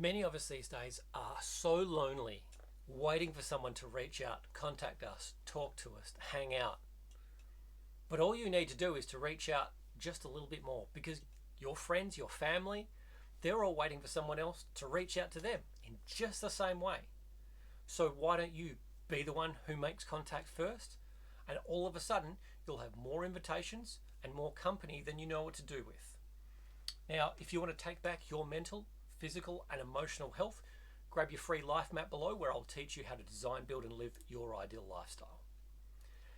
Many of us these days are so lonely, waiting for someone to reach out, contact us, talk to us, hang out. But all you need to do is to reach out just a little bit more, because your friends, your family, they're all waiting for someone else to reach out to them in just the same way. So why don't you be the one who makes contact first? And all of a sudden, you'll have more invitations and more company than you know what to do with. Now, if you want to take back your mental, physical, and emotional health, grab your free life map below where I'll teach you how to design, build, and live your ideal lifestyle.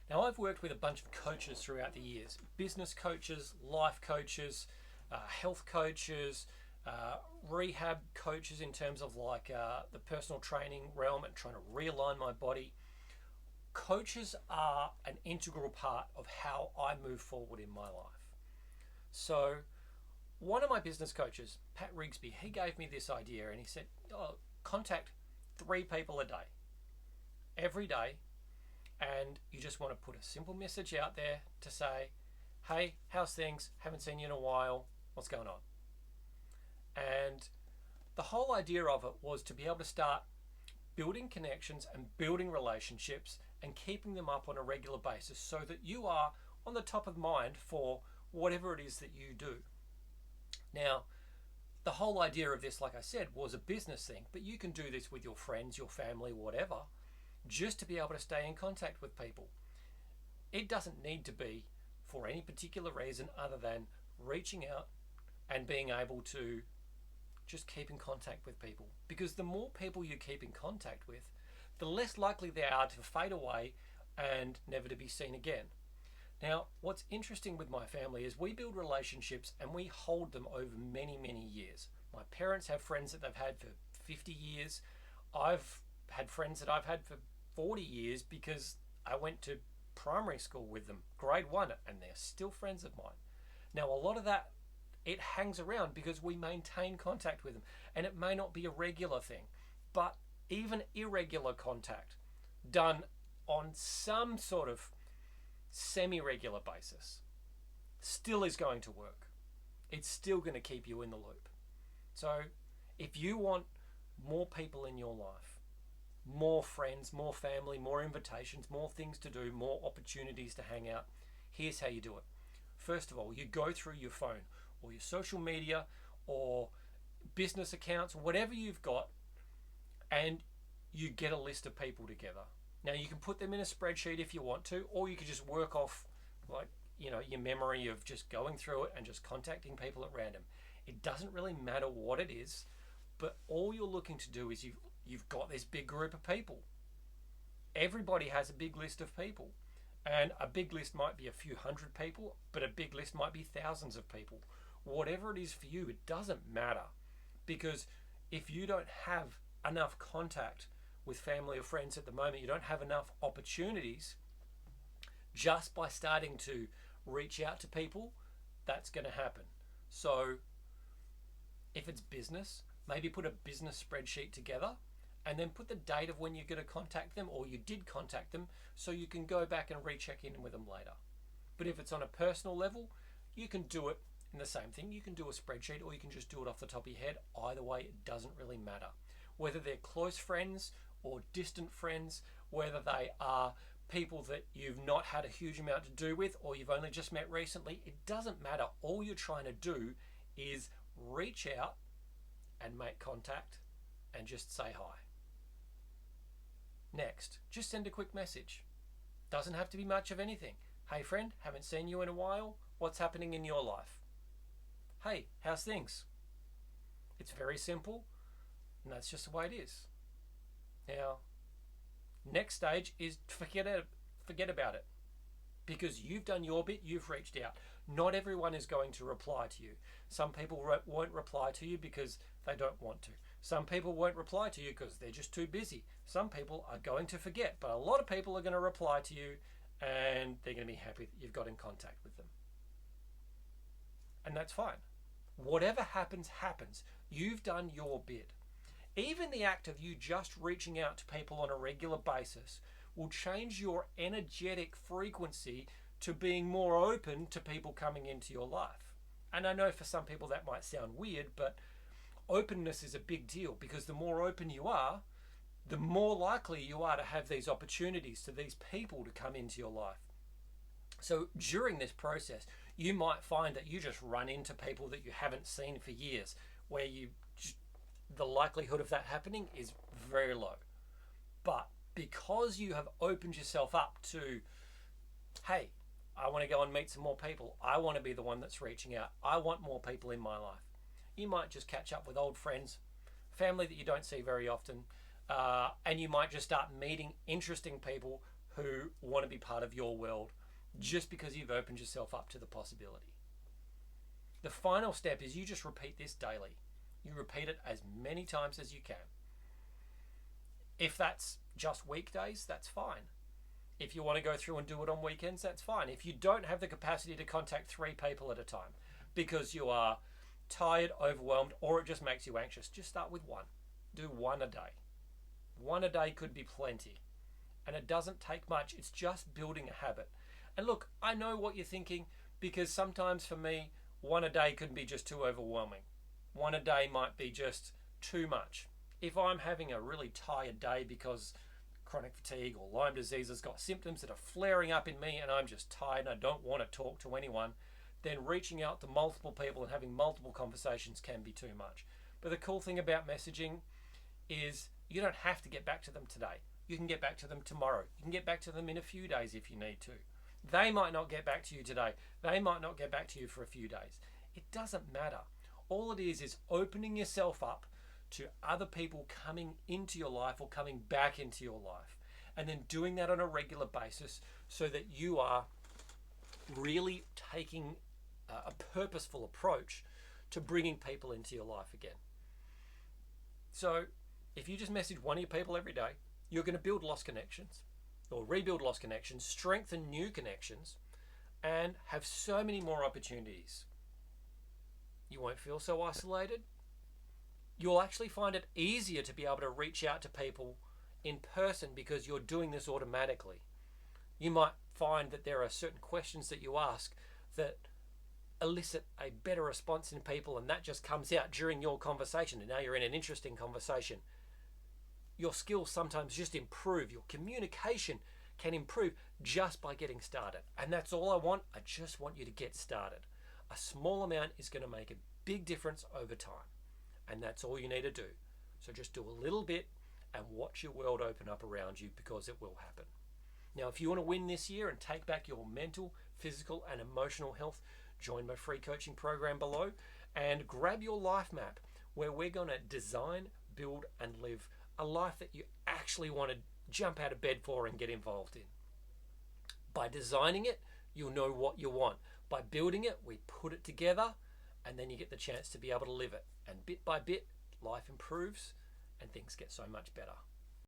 Now, I've worked with a bunch of coaches throughout the years, business coaches, life coaches, health coaches, rehab coaches in terms of like the personal training realm and trying to realign my body. Coaches are an integral part of how I move forward in my life. So one of my business coaches, Pat Rigsby, he gave me this idea and he said, contact 3 people a day, every day, and you just want to put a simple message out there to say, hey, how's things? Haven't seen you in a while. What's going on? And the whole idea of it was to be able to start building connections and building relationships and keeping them up on a regular basis so that you are on the top of mind for whatever it is that you do. Now, the whole idea of this, like I said, was a business thing, but you can do this with your friends, your family, whatever, just to be able to stay in contact with people. It doesn't need to be for any particular reason other than reaching out and being able to just keep in contact with people. Because the more people you keep in contact with, the less likely they are to fade away and never to be seen again. Now, what's interesting with my family is we build relationships and we hold them over many, many years. My parents have friends that they've had for 50 years. I've had friends that I've had for 40 years because I went to primary school with them, grade 1, and they're still friends of mine. Now, a lot of that, it hangs around because we maintain contact with them, and it may not be a regular thing, but even irregular contact done on some sort of semi-regular basis still is going to work. It's still going to keep you in the loop. So if you want more people in your life, more friends, more family, more invitations, more things to do, more opportunities to hang out, here's how you do it. First of all, you go through your phone or your social media or business accounts, whatever you've got, and you get a list of people together. Now, you can put them in a spreadsheet if you want to, or you can just work off your memory of just going through it and just contacting people at random. It doesn't really matter what it is, but all you're looking to do is you've got this big group of people. Everybody has a big list of people. And a big list might be a few hundred people, but a big list might be thousands of people. Whatever it is for you, it doesn't matter. Because if you don't have enough contact with family or friends at the moment, you don't have enough opportunities, just by starting to reach out to people, that's going to happen. So if it's business, maybe put a business spreadsheet together and then put the date of when you're going to contact them or you did contact them so you can go back and recheck in with them later. But if it's on a personal level, you can do it in the same thing. You can do a spreadsheet or you can just do it off the top of your head. Either way, it doesn't really matter. Whether they're close friends or distant friends, whether they are people that you've not had a huge amount to do with or you've only just met recently, it doesn't matter. All you're trying to do is reach out and make contact and just say hi. Next, just send a quick message. Doesn't have to be much of anything. Hey friend, haven't seen you in a while. What's happening in your life? Hey, how's things? It's very simple, and that's just the way it is. Now, next stage is forget about it. Because you've done your bit, you've reached out. Not everyone is going to reply to you. Some people won't reply to you because they don't want to. Some people won't reply to you because they're just too busy. Some people are going to forget, but a lot of people are going to reply to you and they're going to be happy that you've got in contact with them. And that's fine. Whatever happens, happens. You've done your bit. Even the act of you just reaching out to people on a regular basis will change your energetic frequency to being more open to people coming into your life. And I know for some people that might sound weird, but openness is a big deal, because the more open you are, the more likely you are to have these opportunities to these people to come into your life. So during this process, you might find that you just run into people that you haven't seen for years, where the likelihood of that happening is very low. But because you have opened yourself up to, hey, I want to go and meet some more people. I want to be the one that's reaching out. I want more people in my life. You might just catch up with old friends, family that you don't see very often, and you might just start meeting interesting people who want to be part of your world just because you've opened yourself up to the possibility. The final step is you just repeat this daily. You repeat it as many times as you can. If that's just weekdays, that's fine. If you want to go through and do it on weekends, that's fine. If you don't have the capacity to contact 3 people at a time because you are tired, overwhelmed, or it just makes you anxious, just start with 1. Do 1 a day. 1 a day could be plenty. And it doesn't take much. It's just building a habit. And look, I know what you're thinking, because sometimes for me, 1 a day could be just too overwhelming. 1 a day might be just too much. If I'm having a really tired day because chronic fatigue or Lyme disease has got symptoms that are flaring up in me and I'm just tired and I don't want to talk to anyone, then reaching out to multiple people and having multiple conversations can be too much. But the cool thing about messaging is you don't have to get back to them today. You can get back to them tomorrow. You can get back to them in a few days if you need to. They might not get back to you today. They might not get back to you for a few days. It doesn't matter. All it is opening yourself up to other people coming into your life or coming back into your life, and then doing that on a regular basis so that you are really taking a purposeful approach to bringing people into your life again. So if you just message 1 of your people every day, you're going to build lost connections or rebuild lost connections, strengthen new connections, and have so many more opportunities. You won't feel so isolated. You'll actually find it easier to be able to reach out to people in person because you're doing this automatically. You might find that there are certain questions that you ask that elicit a better response in people, and that just comes out during your conversation, and now you're in an interesting conversation. Your skills sometimes just improve. Your communication can improve just by getting started. And that's all I want. I just want you to get started. A small amount is going to make a big difference over time. And that's all you need to do. So just do a little bit and watch your world open up around you, because it will happen. Now, if you want to win this year and take back your mental, physical, and emotional health, join my free coaching program below and grab your life map, where we're going to design, build, and live a life that you actually want to jump out of bed for and get involved in. By designing it, you'll know what you want. By building it, we put it together, and then you get the chance to be able to live it. And bit by bit, life improves and things get so much better.